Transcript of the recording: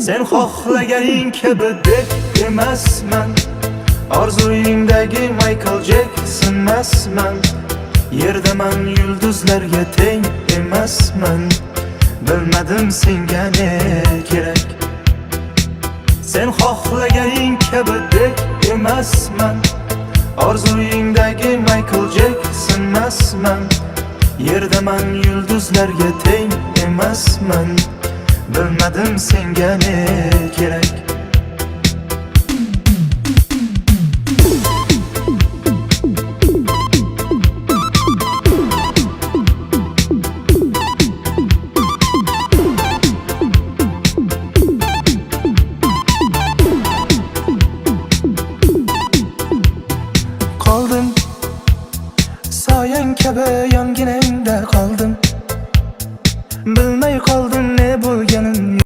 Sen xohlaganing kabi deb emasman, orzuyingdagi Michael Jacksonmasman. Yerdaman, yulduzlarga teng emasman, bilmadim senga ne kerak. Sen xohlaganing kabi deb emasman, orzuyingdagi Michael Jacksonmasman. Yerdaman, yulduzlarga teng emasman, bilmadim senga ne kerak.